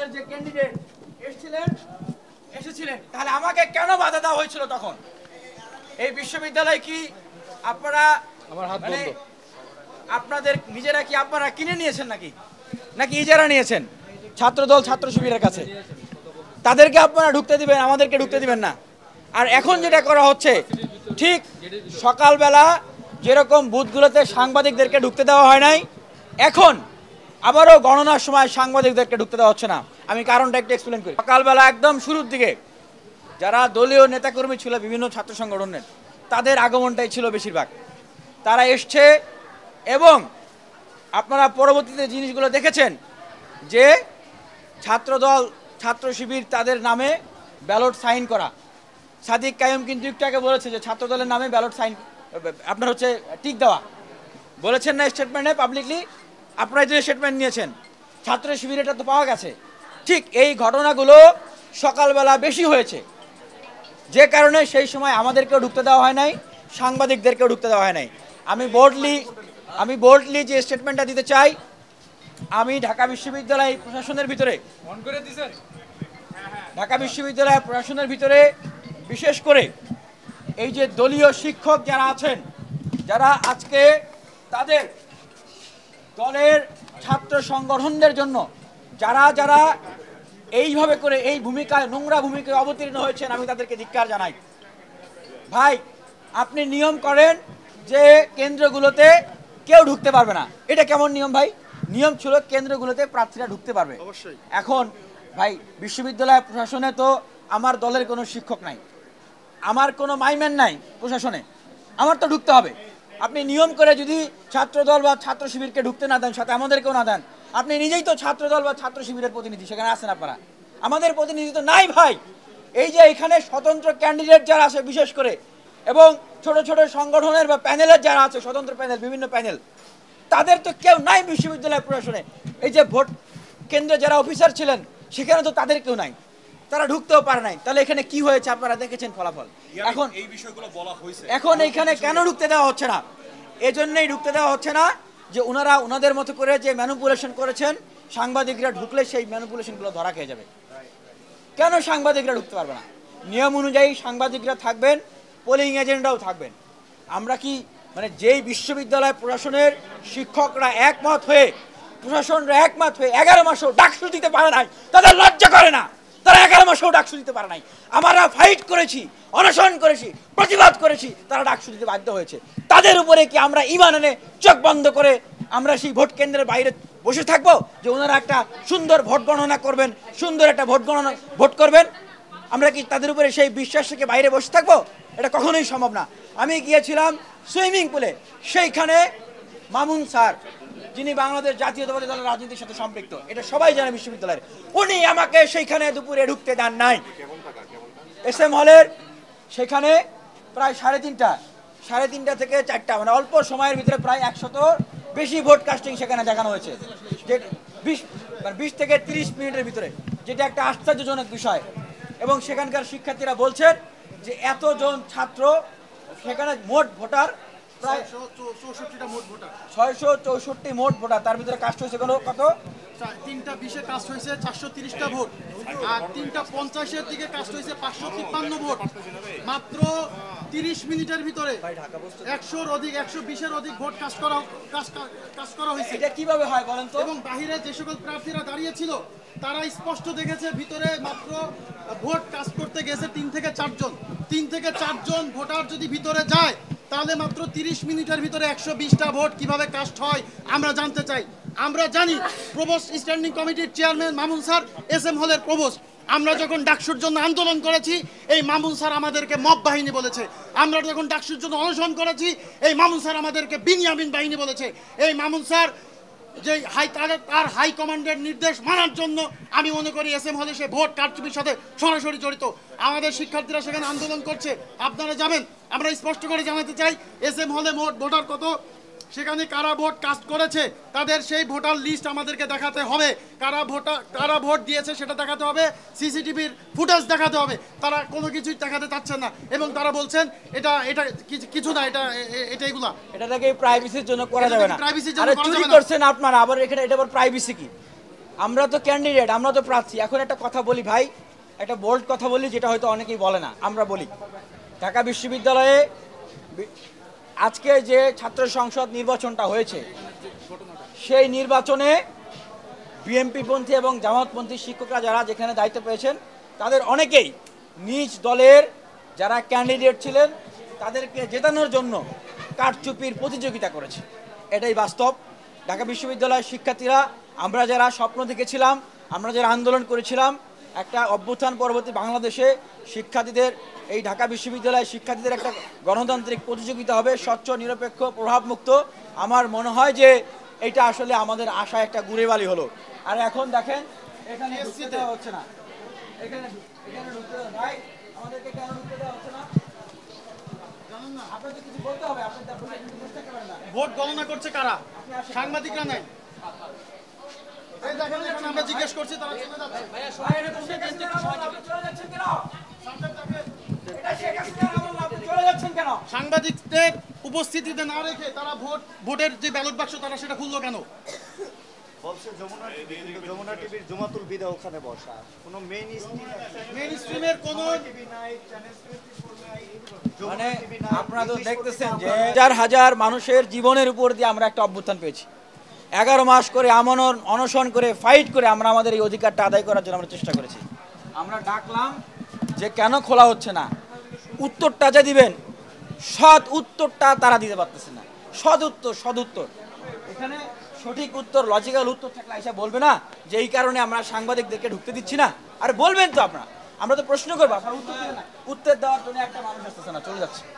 দলের যে ক্যান্ডিডেট এসেছিলেন, তাহলে আমাকে কেন বাধা দেওয়া হয়েছিল তখন? এই বিশ্ববিদ্যালয় কি আপনারা মানে আপনাদের নিজেরা কি আপনারা কিনে নিয়েছেন নাকি ইজারা নিয়েছেন ছাত্রদল ছাত্র শিবিরের কাছে? তাদেরকে আপনারা ঢুকতে দিবেন, আমাদেরকে ঢুকতে দিবেন না। আর এখন যেটা করা হচ্ছে, ঠিক সকালবেলা যেরকম বুথগুলোতে সাংবাদিকদেরকে ঢুকতে দেওয়া হয় নাই, এখন আবারও গণনার সময় সাংবাদিকদেরকে ঢুকতে দেওয়া হচ্ছে না। আমি কারণটা একটু এক্সপ্লেন করি। সকালবেলা একদম শুরুর দিকে যারা দলীয় নেতাকর্মী ছিল বিভিন্ন ছাত্র সংগঠনের, তাদের আগমনটাই ছিল বেশিরভাগ। তারা এসছে এবং আপনারা পরবর্তীতে জিনিসগুলো দেখেছেন যে ছাত্রদল ছাত্র শিবির তাদের নামে ব্যালট সাইন করা। সাদিক কায়েম কিন্তু একটু আগে বলেছে যে ছাত্রদলের নামে ব্যালট সাইন আপনার হচ্ছে টিক দেওয়া, বলেছেন না স্টেটমেন্টে পাবলিকলি? আপনারা যে স্টেটমেন্ট নিয়েছেন, ছাত্র শিবির এটা তো পাওয়া গেছে। ঠিক এই ঘটনাগুলো সকালবেলা বেশি হয়েছে, যে কারণে সেই সময় আমাদেরকেও ঢুকতে দেওয়া হয় নাই, সাংবাদিকদেরকেও ঢুকতে দেওয়া হয় নাই। আমি বোল্ডলি যে স্টেটমেন্টটা দিতে চাই, আমি ঢাকা বিশ্ববিদ্যালয় প্রশাসনের ভিতরে বিশেষ করে এই যে দলীয় শিক্ষক যারা আছেন, যারা আজকে তাদের দলের ছাত্র সংগঠনদের জন্য যারা এইভাবে করে এই ভূমিকায় নোংরা ভূমিকায় অবতীর্ণ হয়েছেন, আমি তাদেরকে ধিক্কার জানাই। ভাই, আপনি নিয়ম করেন যে কেন্দ্রগুলোতে কেউ ঢুকতে পারবে না। এটা কেমন নিয়ম ভাই? নিয়ম ছিল কেন্দ্রগুলোতে প্রার্থীরা ঢুকতে পারবে। এখন ভাই, বিশ্ববিদ্যালয় প্রশাসনে তো আমার দলের কোনো শিক্ষক নাই, আমার কোনো মাইম্যান নাই প্রশাসনে, আমার তো ঢুকতে হবে। আপনি নিয়ম করে যদি ছাত্রদল বা ছাত্র শিবিরকে ঢুকতে না দেন, সাথে আমাদেরকেও না দেন, আপনি নিজেই তো ছাত্রদল বা ছাত্র শিবিরের প্রতিনিধি, সেখানে আছেন আপনারা, আমাদের প্রতিনিধি তো নাই ভাই। এই যে এখানে স্বতন্ত্র ক্যান্ডিডেট যারা আছে বিশেষ করে, এবং ছোট ছোট সংগঠনের বা প্যানেলের যারা আছে, স্বতন্ত্র প্যানেল, বিভিন্ন প্যানেল, তাদের তো কেউ নাই বিশ্ববিদ্যালয় প্রশাসনে। এই যে ভোট কেন্দ্রে যারা অফিসার ছিলেন, সেখানে তো তাদের কেউ নাই, তারা ঢুকতেও পারে নাই। তাহলে এখানে কি হয়েছে আপনারা দেখেছেন ফলাফল। এখন এই বিষয়গুলো বলা হয়েছে, এখন এখানে কেন ঢুকতে দেওয়া হচ্ছে না? এজন্যই ঢুকতে দেওয়া হচ্ছে না যে ওনারা ওনাদের মতো করে যে ম্যানিপুলেশন করেছেন, সাংবাদিকরা ঢুকলে সেই ম্যানিপুলেশনগুলো ধরা খেয়ে যাবে। কেন সাংবাদিকরা ঢুকতে পারবে না? নিয়ম অনুযায়ী সাংবাদিকরা থাকবেন, পোলিং এজেন্টরাও থাকবেন। আমরা কি মানে যেই বিশ্ববিদ্যালয় প্রশাসনের শিক্ষকরা একমত হয়ে, প্রশাসনরা একমত হয়ে 11 মাসেও ডাকসু দিতে পারে নাই, তাদের লজ্জা করে না? তারা 11 মাসেও ডাকসু দিতে পারে নাই। আমরা ফাইট করেছি, অনশন করেছি, প্রতিবাদ করেছি, তারা ডাকসু দিতে বাধ্য হয়েছে। তাদের উপরে কি আমরা ঈমান এনে চোখ বন্ধ করে আমরা সেই ভোট কেন্দ্রের বাইরে বসে থাকবো যে ওনারা একটা সুন্দর ভোট গণনা করবেন, সুন্দর একটা ভোট করবেন? আমরা কি তাদের উপরে সেই বিশ্বাস থেকে বাইরে বসে থাকবো? এটা কখনোই সম্ভব না। আমি গিয়েছিলাম সুইমিং পুলে, সেইখানে মামুন স্যার, যিনি বাংলাদেশ জাতীয়তাবাদী দলের রাজনীতির সাথে সম্পৃক্ত, এটা সবাই জানে বিশ্ববিদ্যালয়ের, উনি আমাকে সেইখানে দুপুরে ঢুকতে দেন নাই। SM হলের সেখানে প্রায় 3:30 থেকে 4টা, মানে অল্প সময়ের ভিতরে প্রায় 100 বেশি ভোট কাস্টিং সেখানে দেখানো হয়েছে, যে 20 থেকে 30 মিনিটের ভিতরে, যেটা একটা আশ্চর্যজনক বিষয়। এবং সেখানকার শিক্ষার্থীরা বলছেন যে এতজন ছাত্র, সেখানে মোট ভোটার প্রায় 664 মোট ভোটার, তার ভিতরে কাস্ট হয়েছে কত? 3:20 কাস্ট হয়েছে 430টা ভোট, আর 3:50 দিকে কাস্ট হয়েছে 553 ভোট। মাত্র 30 মিনিটের ভিতরে 120-এর অধিক ভোট কাস্ট করা হয়েছে। এটা কিভাবে হয় বলেন তো? এবং বাহিরে যে সকল প্রার্থীরা দাঁড়িয়ে ছিল, তারা স্পষ্ট দেখেছে ভিতরে মাত্র ভোট কাস্ট করতে গেছে 3 থেকে 4 জন। 3 থেকে 4 জন ভোটার যদি ভিতরে যায়, তাহলে মাত্র 30 মিনিটের ভিতরে 120টা ভোট কিভাবে কাস্ট হয় আমরা জানতে চাই। আমরা জানি প্রভোস্ট স্ট্যান্ডিং কমিটির চেয়ারম্যান মামুন স্যার SM হলের প্রভোস্ট। আমরা যখন ডাকসুর জন্য আন্দোলন করেছি, এই মামুন স্যার আমাদেরকে মব বাহিনী বলেছে। আমরা যখন ডাকসুর জন্য অনশন করেছি, এই মামুন স্যার আমাদেরকে বিনিয়ামিন বাহিনী বলেছে। এই মামুন স্যার যে তার হাই কমান্ডের নির্দেশ মানার জন্য আমি মনে করি SM হলে সে ভোট কারচুপির সাথে সরাসরি জড়িত। আমাদের শিক্ষার্থীরা সেখানে আন্দোলন করছে, আপনারা যাবেন। আমরা স্পষ্ট করে জানাতে চাই, SM হলে মোট ভোটার কত, সেখানে কারা ভোট কাস্ট করেছে, তাদের সেই ভোটার লিস্ট আমাদেরকে দেখাতে হবে। কারা ভোট দিয়েছে সেটা দেখাতে হবে, সিসিটিভির ফুটেজ দেখাতে হবে। তারা কোনো কিছুই দেখাতে চাচ্ছেন না, এবং তারা বলছেন এটা কিছু না, এগুলা এটা থেকে প্রাইভেসির জন্য করা যাবে না। আরে চুরি করছেন আপনারা, আবার এখানে এটা আবার প্রাইভেসি কি? আমরা তো ক্যান্ডিডেট, আমরা তো প্রার্থী। এখন একটা কথা বলি ভাই, একটা বোল্ড কথা বলি, যেটা হয়তো অনেকেই বলে না, আমরা বলি। ঢাকা বিশ্ববিদ্যালয়ে আজকে যে ছাত্র সংসদ নির্বাচনটা হয়েছে, সেই নির্বাচনে বিএনপিপন্থী এবং জামাতপন্থী শিক্ষকরা যারা যেখানে দায়িত্ব পেয়েছেন, তাদের অনেকেই নিজ দলের যারা ক্যান্ডিডেট ছিলেন তাদেরকে জেতানোর জন্য কারচুপির প্রতিযোগিতা করেছে। এটাই বাস্তব। ঢাকা বিশ্ববিদ্যালয়ের শিক্ষার্থীরা, আমরা যারা স্বপ্ন দেখেছিলাম, আমরা যারা আন্দোলন করেছিলাম, একটা অভ্যুত্থান পরবর্তী বাংলাদেশে শিক্ষার্থীদের, এই ঢাকা বিশ্ববিদ্যালয়ের শিক্ষার্থীদের একটা গণতান্ত্রিক প্রতিযোগিতা হবে, স্বচ্ছ, নিরপেক্ষ, প্রভাবমুক্ত। আমার মনে হয় যে এটা আসলে আমাদের আশা একটা গুড়েবালি হলো। আর এখন দেখেন এখানে ঢুকতে দেওয়া হচ্ছে না, এখানে ঢুকতে দেওয়া ভাই, আমাদেরকে কেন ঢুকতে দেওয়া হচ্ছে না? আপনাদের কিছু বলতে হবে, আপনাদের বুঝতে পারেন না। ভোট গণনা করছে কারা? সাংবাদিকরা নাই। এই দেখেন, এখন আমরা জিজ্ঞেস করছি, তারা চলে যাচ্ছে। সাংবাদিকদের উপস্থিতিতে না রেখে তারা ভোটের যে ব্যালট বাক্স তারা সেটা খুললো কেন? বলছে যমুনা টিভির জুমাতুল বিদা ওখানে বসা, কোনো মেইন স্ট্রিমের কোনো টিভি নাই, চ্যানেল 24 নাই, মানে আপনারা তো দেখতেছেন যে হাজার হাজার মানুষের জীবনের উপর দিয়ে আমরা একটা অভ্যুত্থান পেয়েছি। 11 মাস করে অনশন করে ফাইট করে আমরা আমাদের এই অধিকারটা আদায় করার জন্য আমরা চেষ্টা করেছি। আমরা ডাকলাম যে কেন খোলা হচ্ছে না, উত্তরটা যে দিবেন, সৎ উত্তরটা তারা দিতে পারতেছে না। সদ উত্তর এখানে সঠিক উত্তর, লজিক্যাল উত্তর থাকলে এসে বলবে না যে এই কারণে আমরা সাংবাদিকদেরকে ঢুকতে দিচ্ছি না। আর বলবেন তো আপনারা, আমরা তো প্রশ্ন করবো, আপনারা উত্তর দেবেন না। উত্তর দেওয়ার জন্য একটা মানুষ আসতেছে না, চলে যাচ্ছে।